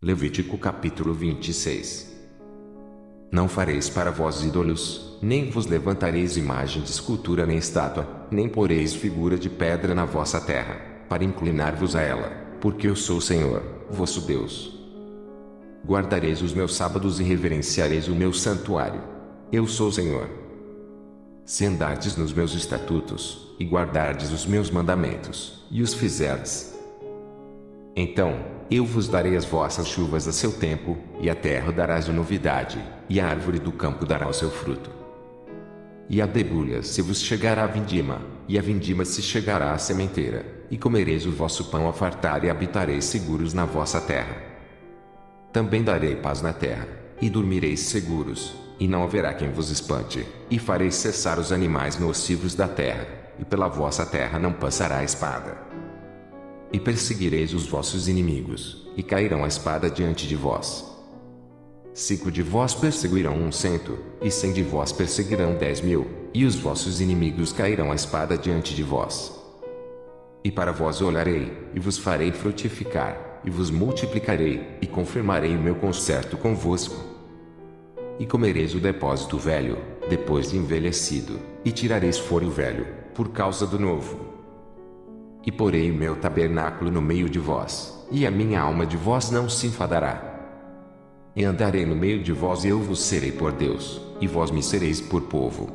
Levítico capítulo 26. Não fareis para vós ídolos, nem vos levantareis imagem de escultura nem estátua, nem poreis figura de pedra na vossa terra, para inclinar-vos a ela, porque eu sou o Senhor, vosso Deus. Guardareis os meus sábados e reverenciareis o meu santuário. Eu sou o Senhor. Se andardes nos meus estatutos, e guardardes os meus mandamentos, e os fizerdes, então eu vos darei as vossas chuvas a seu tempo, e a terra dará sua novidade, e a árvore do campo dará o seu fruto. E a debulha se vos chegará a vindima, e a vindima se chegará à sementeira, e comereis o vosso pão a fartar e habitareis seguros na vossa terra. Também darei paz na terra, e dormireis seguros, e não haverá quem vos espante, e fareis cessar os animais nocivos da terra, e pela vossa terra não passará a espada. E perseguireis os vossos inimigos, e cairão a espada diante de vós. 5 de vós perseguirão 100, e 100 de vós perseguirão 10.000, e os vossos inimigos cairão a espada diante de vós. E para vós olharei, e vos farei frutificar, e vos multiplicarei, e confirmarei o meu concerto convosco. E comereis o depósito velho, depois de envelhecido, e tirareis fora o velho, por causa do novo. E porei o meu tabernáculo no meio de vós, e a minha alma de vós não se enfadará. E andarei no meio de vós e eu vos serei por Deus, e vós me sereis por povo.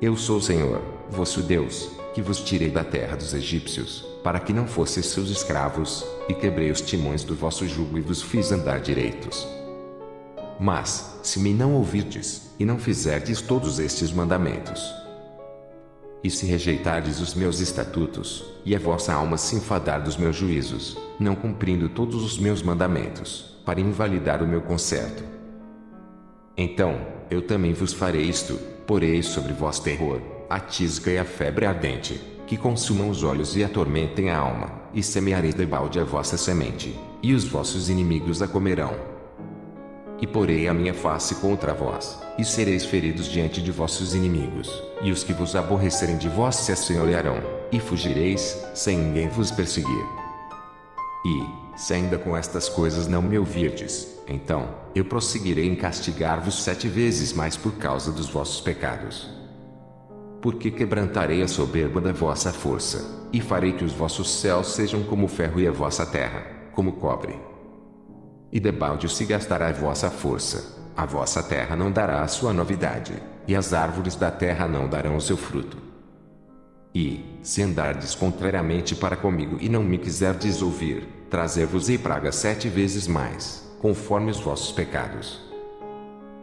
Eu sou o Senhor, vosso Deus, que vos tirei da terra dos egípcios, para que não fosseis seus escravos, e quebrei os timões do vosso jugo e vos fiz andar direitos. Mas, se me não ouvirdes, e não fizerdes todos estes mandamentos, e se rejeitardes os meus estatutos, e a vossa alma se enfadar dos meus juízos, não cumprindo todos os meus mandamentos, para invalidar o meu concerto, então, eu também vos farei isto: porei sobre vós terror, a tisca e a febre ardente, que consumam os olhos e atormentem a alma, e semearei debalde a vossa semente, e os vossos inimigos a comerão. E porei a minha face contra vós, e sereis feridos diante de vossos inimigos, e os que vos aborrecerem de vós se assenhorearão, e fugireis, sem ninguém vos perseguir. E, se ainda com estas coisas não me ouvirdes, então, eu prosseguirei em castigar-vos 7 vezes mais por causa dos vossos pecados. Porque quebrantarei a soberba da vossa força, e farei que os vossos céus sejam como ferro e a vossa terra, como cobre. E debalde se gastará a vossa força, a vossa terra não dará a sua novidade, e as árvores da terra não darão o seu fruto. E, se andardes contrariamente para comigo e não me quiserdes ouvir, trazer-vos-ei praga 7 vezes mais, conforme os vossos pecados.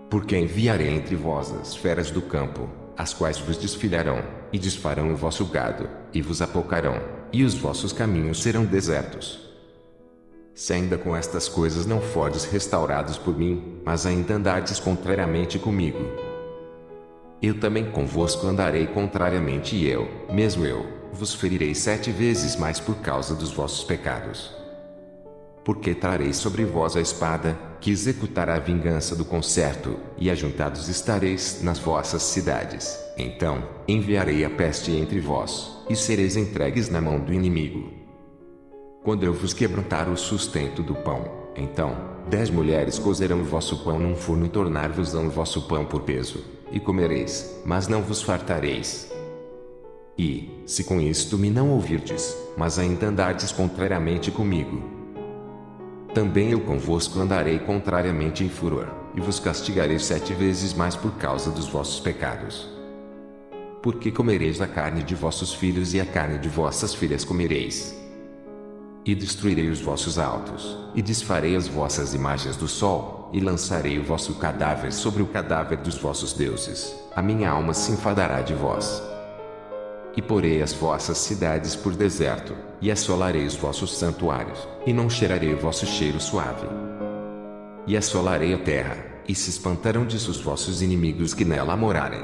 Porque enviarei entre vós as feras do campo, as quais vos desfilharão, e desfarão o vosso gado, e vos apocarão, e os vossos caminhos serão desertos. Se ainda com estas coisas não fordes restaurados por mim, mas ainda andardes contrariamente comigo, eu também convosco andarei contrariamente e eu, mesmo eu, vos ferirei 7 vezes mais por causa dos vossos pecados. Porque trarei sobre vós a espada, que executará a vingança do concerto, e ajuntados estareis nas vossas cidades. Então, enviarei a peste entre vós, e sereis entregues na mão do inimigo. Quando eu vos quebrantar o sustento do pão, então, 10 mulheres cozerão o vosso pão num forno e tornar-vos-ão o vosso pão por peso, e comereis, mas não vos fartareis. E, se com isto me não ouvirdes, mas ainda andardes contrariamente comigo, também eu convosco andarei contrariamente em furor, e vos castigarei 7 vezes mais por causa dos vossos pecados. Porque comereis a carne de vossos filhos e a carne de vossas filhas comereis. E destruirei os vossos altos, e desfarei as vossas imagens do sol, e lançarei o vosso cadáver sobre o cadáver dos vossos deuses. A minha alma se enfadará de vós. E porei as vossas cidades por deserto, e assolarei os vossos santuários, e não cheirarei o vosso cheiro suave. E assolarei a terra, e se espantarão disso os vossos inimigos que nela morarem.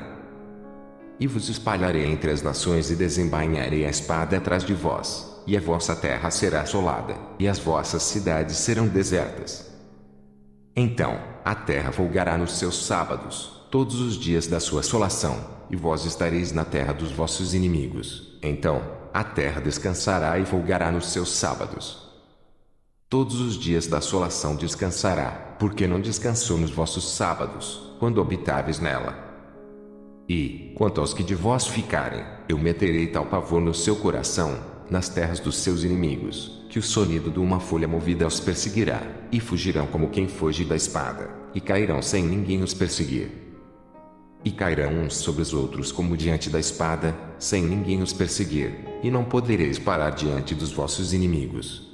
E vos espalharei entre as nações e desembainharei a espada atrás de vós. E a vossa terra será assolada, e as vossas cidades serão desertas. Então, a terra folgará nos seus sábados, todos os dias da sua assolação, e vós estareis na terra dos vossos inimigos. Então, a terra descansará e folgará nos seus sábados. Todos os dias da assolação descansará, porque não descansou nos vossos sábados, quando habitáveis nela. E, quanto aos que de vós ficarem, eu meterei tal pavor no seu coração, nas terras dos seus inimigos, que o sonido de uma folha movida os perseguirá, e fugirão como quem foge da espada, e cairão sem ninguém os perseguir. E cairão uns sobre os outros como diante da espada, sem ninguém os perseguir, e não podereis parar diante dos vossos inimigos.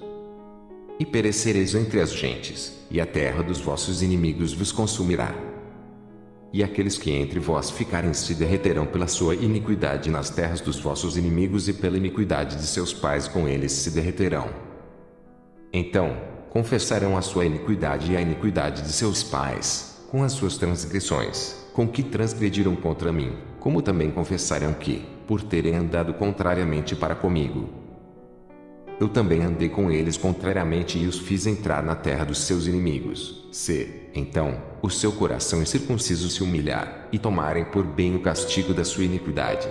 E perecereis entre as gentes, e a terra dos vossos inimigos vos consumirá. E aqueles que entre vós ficarem se derreterão pela sua iniquidade nas terras dos vossos inimigos, e pela iniquidade de seus pais com eles se derreterão. Então, confessarão a sua iniquidade e a iniquidade de seus pais, com as suas transgressões, com que transgrediram contra mim, como também confessarão que, por terem andado contrariamente para comigo, eu também andei com eles contrariamente e os fiz entrar na terra dos seus inimigos. Se, então, o seu coração incircunciso se humilhar, e tomarem por bem o castigo da sua iniquidade,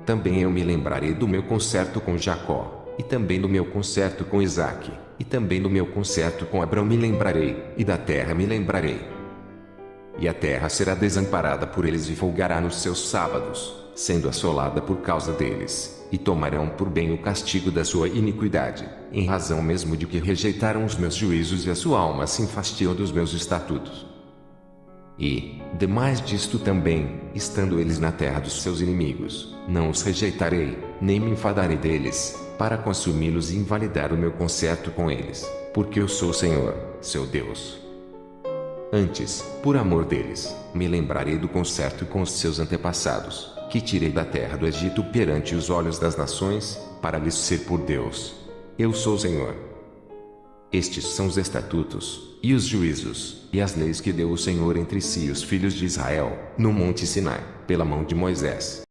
também eu me lembrarei do meu concerto com Jacó, e também do meu concerto com Isaque, e também do meu concerto com Abrão me lembrarei, e da terra me lembrarei. E a terra será desamparada por eles e folgará nos seus sábados, sendo assolada por causa deles, e tomarão por bem o castigo da sua iniquidade, em razão mesmo de que rejeitaram os meus juízos e a sua alma se enfastiou dos meus estatutos. E, demais disto também, estando eles na terra dos seus inimigos, não os rejeitarei, nem me enfadarei deles, para consumi-los e invalidar o meu concerto com eles, porque eu sou o Senhor, seu Deus. Antes, por amor deles, me lembrarei do concerto com os seus antepassados, que tirei da terra do Egito perante os olhos das nações, para lhes ser por Deus. Eu sou o Senhor. Estes são os estatutos, e os juízos, e as leis que deu o Senhor entre si e os filhos de Israel, no monte Sinai, pela mão de Moisés.